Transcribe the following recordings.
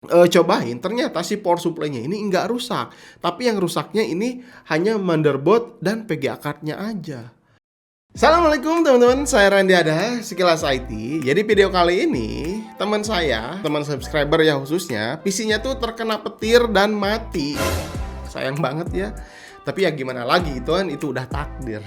Cobain ternyata si power supply-nya ini nggak rusak, tapi yang rusaknya ini hanya motherboard dan PGA card-nya aja. Assalamualaikum teman-teman, saya Randy Ada, Sekilas IT. Jadi video kali ini teman saya, teman subscriber ya khususnya, PC-nya tuh terkena petir dan mati. Sayang banget ya. Tapi ya gimana lagi, itu udah takdir.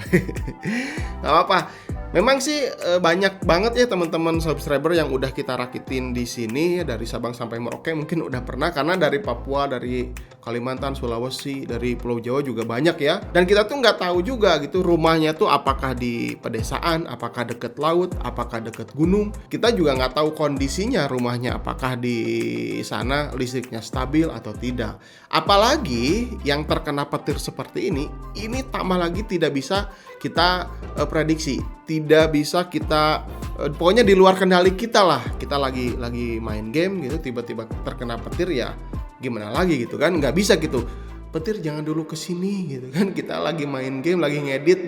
Gak apa-apa. Memang sih banyak banget ya teman-teman subscriber yang udah kita rakitin di sini dari Sabang sampai Merauke, mungkin udah pernah, karena dari Papua, dari Kalimantan, Sulawesi, dari Pulau Jawa juga banyak ya. Dan kita tuh nggak tahu juga gitu rumahnya tuh apakah di pedesaan, apakah deket laut, apakah deket gunung. Kita juga nggak tahu kondisinya rumahnya, apakah di sana listriknya stabil atau tidak. Apalagi yang terkena petir seperti ini tambah lagi tidak bisa kita prediksi, tidak bisa kita pokoknya di luar kendali kita lah. Kita lagi main game gitu, tiba-tiba terkena petir, ya gimana lagi gitu kan, nggak bisa gitu, petir jangan dulu kesini gitu kan, kita lagi main game, lagi ngedit,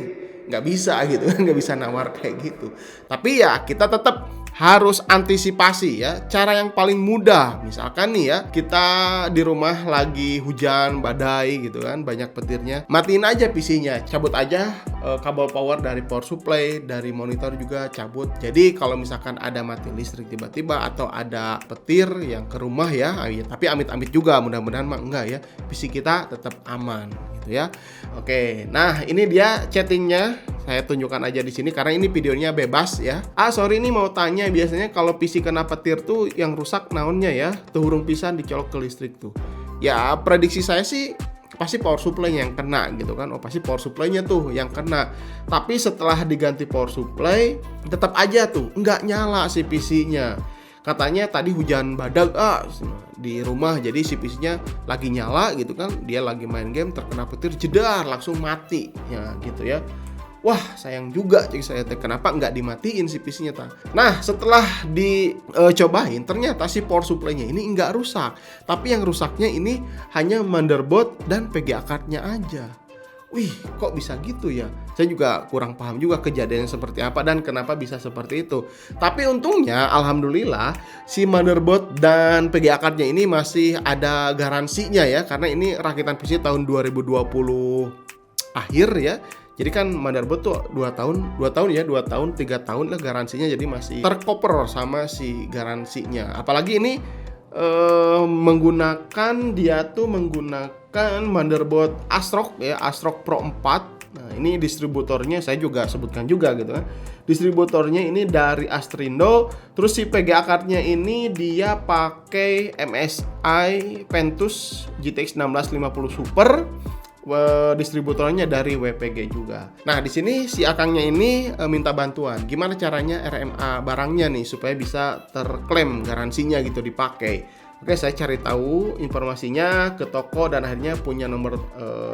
nggak bisa gitu kan, nggak bisa nawar kayak gitu. Tapi ya kita tetap harus antisipasi ya. Cara yang paling mudah, misalkan nih ya, kita di rumah lagi hujan badai gitu kan, banyak petirnya, matiin aja PC-nya, cabut aja kabel power dari power supply, dari monitor juga cabut. Jadi kalau misalkan ada mati listrik tiba-tiba atau ada petir yang ke rumah ya, tapi amit-amit juga, mudah-mudahan mah enggak ya, PC kita tetap aman gitu ya. Oke, nah ini dia chattingnya. Saya tunjukkan aja di sini karena ini videonya bebas ya. Sorry nih mau tanya, biasanya kalau PC kena petir tuh yang rusak naonnya ya? Tuh hurung pisan dicolok ke listrik tuh. Ya prediksi saya sih pasti power supply-nya yang kena gitu kan. Oh pasti power supply-nya tuh yang kena. Tapi setelah diganti power supply tetap aja tuh nggak nyala si PC-nya. Katanya tadi hujan badak di rumah, jadi si PC-nya lagi nyala gitu kan, dia lagi main game terkena petir jedar langsung mati ya gitu ya. Wah sayang juga cek saya, kenapa nggak dimatiin si PC-nya ta? Nah setelah dicobain ternyata si power supply-nya ini nggak rusak, tapi yang rusaknya ini hanya motherboard dan PGA card-nya aja. Wih kok bisa gitu ya? Saya juga kurang paham juga kejadiannya seperti apa dan kenapa bisa seperti itu. Tapi untungnya alhamdulillah si motherboard dan PGA card-nya ini masih ada garansinya ya, karena ini rakitan PC tahun 2020 akhir ya. Jadi kan motherboard tuh 2 tahun 3 tahun lah garansinya, jadi masih tercover sama si garansinya. Apalagi ini menggunakan motherboard ASRock ya, ASRock Pro 4. Nah, ini distributornya saya juga sebutkan juga gitu kan. Distributornya ini dari Astrindo. Terus si PGA card-nya ini dia pakai MSI Ventus GTX 1650 Super. Distributornya dari WPG juga. Nah, di sini si akangnya ini minta bantuan. Gimana caranya RMA barangnya nih supaya bisa terklaim garansinya gitu dipakai. Oke, saya cari tahu informasinya ke toko dan akhirnya punya nomor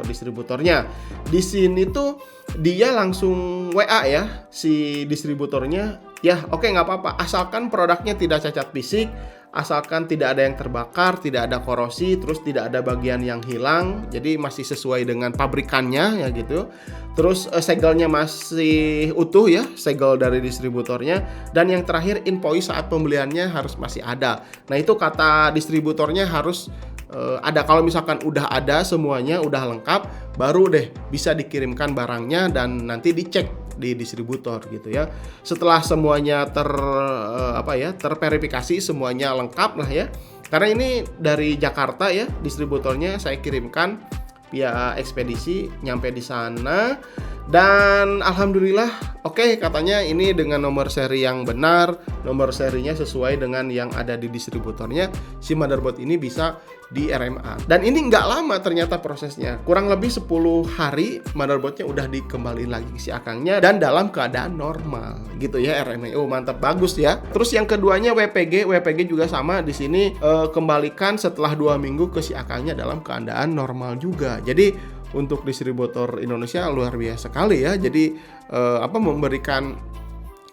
distributornya. Di sini tuh dia langsung WA ya si distributornya. Ya, oke nggak apa-apa, asalkan produknya tidak cacat fisik, asalkan tidak ada yang terbakar, tidak ada korosi, terus tidak ada bagian yang hilang, jadi masih sesuai dengan pabrikannya ya gitu. Terus segelnya masih utuh ya, segel dari distributornya. Dan yang terakhir invoice saat pembeliannya harus masih ada. Nah itu kata distributornya harus ada. Kalau misalkan udah ada semuanya, udah lengkap, baru deh bisa dikirimkan barangnya dan nanti dicek di distributor gitu ya. Setelah semuanya terverifikasi, semuanya lengkap lah ya. Karena ini dari Jakarta ya, distributornya saya kirimkan via ekspedisi, nyampe di sana dan alhamdulillah oke, katanya ini dengan nomor seri yang benar, nomor serinya sesuai dengan yang ada di distributornya, si motherboard ini bisa di RMA. Dan ini nggak lama ternyata prosesnya, kurang lebih 10 hari motherboardnya udah dikembaliin lagi ke si akangnya dan dalam keadaan normal gitu ya RMA. Oh mantap, bagus ya. Terus yang keduanya WPG juga sama di sini, kembalikan setelah 2 minggu ke si akangnya dalam keadaan normal juga. Jadi untuk distributor Indonesia luar biasa sekali ya. Jadi memberikan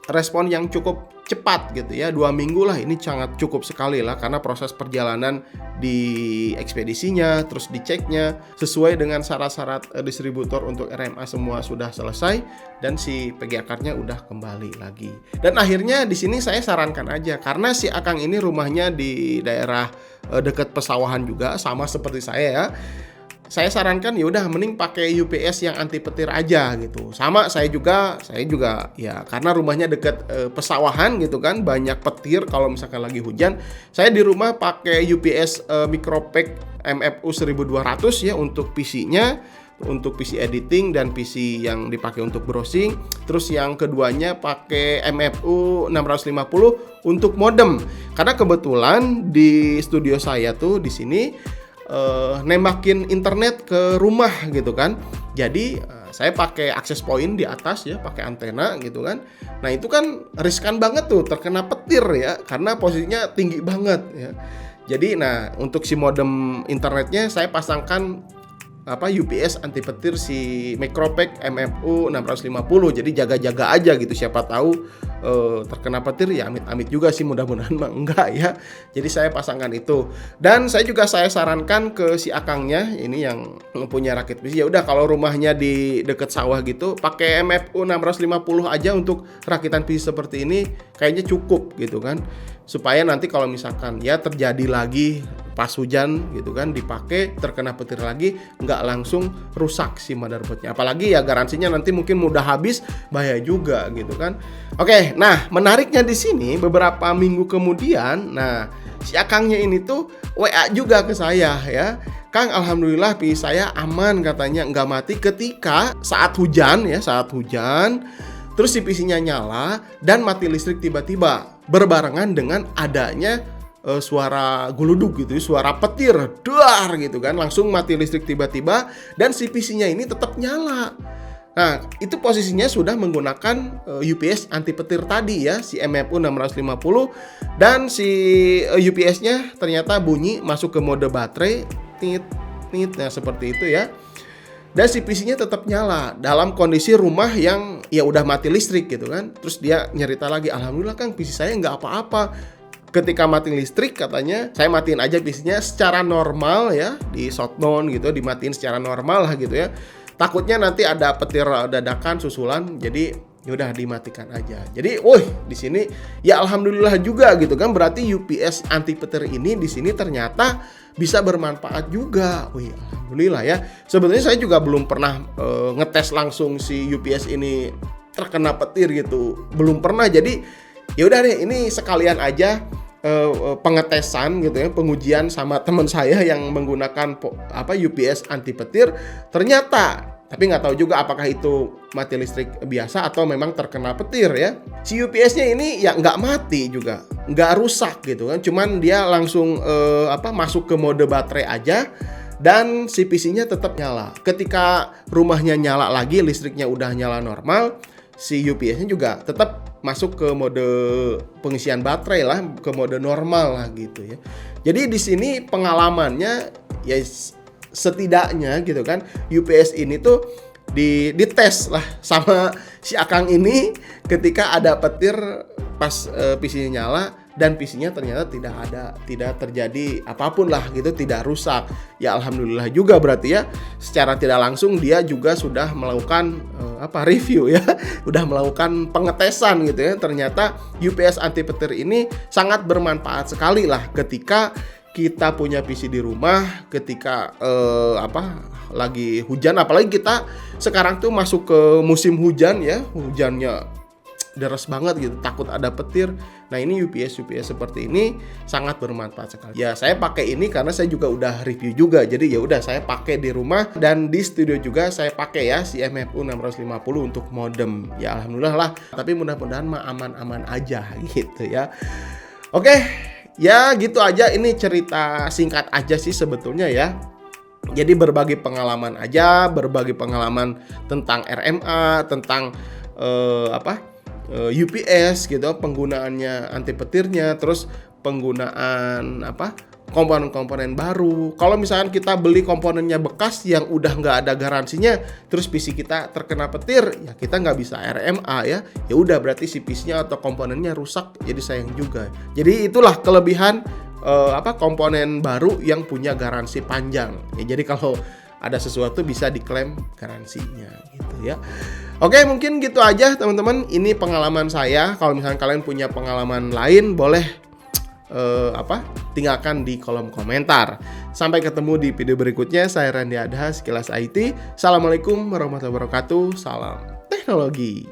respon yang cukup cepat gitu ya, 2 minggu lah, ini sangat cukup sekali lah karena proses perjalanan di ekspedisinya, terus diceknya sesuai dengan syarat-syarat distributor untuk RMA semua sudah selesai dan si PGA card-nya udah kembali lagi. Dan akhirnya di sini saya sarankan aja karena si Akang ini rumahnya di daerah dekat pesawahan juga sama seperti saya ya. Saya sarankan ya udah mending pakai UPS yang anti petir aja gitu. Sama saya juga ya karena rumahnya dekat pesawahan gitu kan, banyak petir kalau misalkan lagi hujan. Saya di rumah pakai UPS Micropack MFU 1200 ya untuk PC-nya, untuk PC editing dan PC yang dipakai untuk browsing. Terus yang keduanya pakai MFU 650 untuk modem. Karena kebetulan di studio saya tuh di sini nembakin internet ke rumah gitu kan. Jadi saya pakai access point di atas ya, pakai antena gitu kan. Nah itu kan riskan banget tuh terkena petir ya, karena posisinya tinggi banget ya. Jadi nah untuk si modem internetnya saya pasangkan UPS anti petir si Micropack MFU 650. Jadi jaga-jaga aja gitu, siapa tahu terkena petir ya, amit-amit juga sih, mudah-mudahan mah enggak ya. Jadi saya pasangkan itu. Dan saya sarankan ke si Akangnya ini yang punya rakit PC, ya udah kalau rumahnya di deket sawah gitu pakai MFU 650 aja untuk rakitan PC seperti ini, kayaknya cukup gitu kan. Supaya nanti kalau misalkan ya terjadi lagi pas hujan gitu kan, dipakai terkena petir lagi, nggak langsung rusak si motherboardnya. Apalagi ya garansinya nanti mungkin mudah habis, bahaya juga gitu kan. Oke, nah menariknya di sini beberapa minggu kemudian, nah si Akangnya ini tuh WA juga ke saya ya. Kang, alhamdulillah PC saya aman katanya, nggak mati ketika saat hujan. Terus si PC-nya nyala dan mati listrik tiba-tiba berbarengan dengan adanya suara guludug gitu, suara petir, dar gitu kan, langsung mati listrik tiba-tiba dan si PC-nya ini tetap nyala. Nah, itu posisinya sudah menggunakan UPS anti petir tadi ya, si MFU 650, dan si UPS-nya ternyata bunyi masuk ke mode baterai, tit, nah seperti itu ya. Dan si PC-nya tetap nyala dalam kondisi rumah yang ya udah mati listrik gitu kan. Terus dia nyerita lagi, alhamdulillah Kang, PC saya nggak apa-apa. Ketika mati listrik katanya, saya matiin aja PC-nya secara normal ya, di shutdown gitu, dimatiin secara normal lah gitu ya. Takutnya nanti ada petir dadakan susulan, jadi yaudah dimatikan aja. Jadi, di sini ya alhamdulillah juga gitu kan. Berarti UPS anti petir ini di sini ternyata bisa bermanfaat juga. Alhamdulillah ya. Sebenarnya saya juga belum pernah ngetes langsung si UPS ini terkena petir gitu. Belum pernah. Jadi ya udah deh, ini sekalian aja pengetesan gitu ya, pengujian sama teman saya yang menggunakan UPS anti petir. Ternyata, tapi nggak tahu juga apakah itu mati listrik biasa atau memang terkena petir ya. Si UPS-nya ini ya nggak mati juga, nggak rusak gitu kan. Cuman dia langsung masuk ke mode baterai aja dan si PC-nya tetap nyala. Ketika rumahnya nyala lagi, listriknya udah nyala normal, si UPS-nya juga tetap masuk ke mode pengisian baterai lah, ke mode normal lah gitu ya. Jadi di sini pengalamannya ya setidaknya gitu kan, UPS ini tuh dites lah sama si Akang ini ketika ada petir pas PC-nya nyala dan PC-nya ternyata tidak terjadi apapun lah gitu, tidak rusak. Ya alhamdulillah juga berarti ya, secara tidak langsung dia juga sudah melakukan review ya, udah melakukan pengetesan gitu ya. Ternyata UPS anti petir ini sangat bermanfaat sekali lah ketika kita punya PC di rumah, ketika lagi hujan, apalagi kita sekarang tuh masuk ke musim hujan ya, hujannya deras banget gitu, takut ada petir. Nah ini UPS seperti ini sangat bermanfaat sekali. Ya saya pakai ini karena saya juga udah review juga, jadi ya udah saya pakai di rumah dan di studio juga saya pakai ya si MFU 650 untuk modem. Ya alhamdulillah lah, tapi mudah-mudahan mah aman-aman aja gitu ya. Oke. Ya gitu aja, ini cerita singkat aja sih sebetulnya ya. Jadi berbagi pengalaman aja, berbagi pengalaman tentang RMA, tentang UPS gitu, penggunaannya anti petirnya, terus penggunaan komponen-komponen baru. Kalau misalkan kita beli komponennya bekas yang udah nggak ada garansinya, terus PC kita terkena petir, ya kita nggak bisa RMA ya. Ya udah berarti si PC-nya atau komponennya rusak, jadi sayang juga. Jadi itulah kelebihan komponen baru yang punya garansi panjang. Ya, jadi kalau ada sesuatu bisa diklaim garansinya gitu ya. Oke, mungkin gitu aja teman-teman. Ini pengalaman saya. Kalau misalnya kalian punya pengalaman lain, boleh tinggalkan di kolom komentar. Sampai ketemu di video berikutnya. Saya Randy Adha, Sekilas IT. Assalamualaikum warahmatullahi wabarakatuh. Salam teknologi.